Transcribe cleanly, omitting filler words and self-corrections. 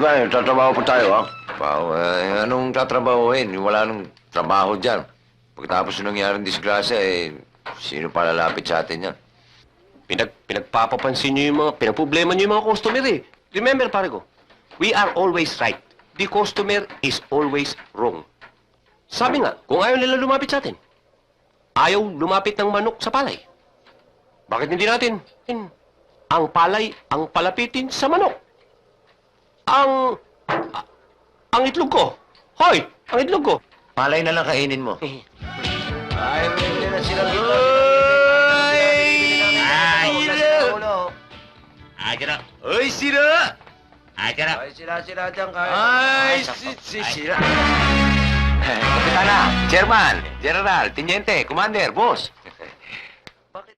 gano'n, tatrabaho pa tayo, ha? Pao, anong tatrabahuin? Wala nang trabaho dyan. Pagkatapos ng nangyaring disgrasya, sino pa lalapit sa atin yan? Pinagpapapansin niyo yung mga, pinagproblema niyo yung mga customer eh. Remember, pare ko, we are always right. The customer is always wrong. Sabi nga, kung ayaw nila lumapit sa atin, ayaw lumapit ng manok sa palay. Bakit hindi natin? Ang palay ang palapitin sa manok. Ang itlog ko. Hoy, ang itlog ko. Malay na lang kainin mo. Ay, hindi na sila dito. Ay, sira. Ay, sira! Ay, sira. Ay, sira dyan kayo. Ay, sira. Kapitana, Chairman, General, Teniente, Commander, Boss.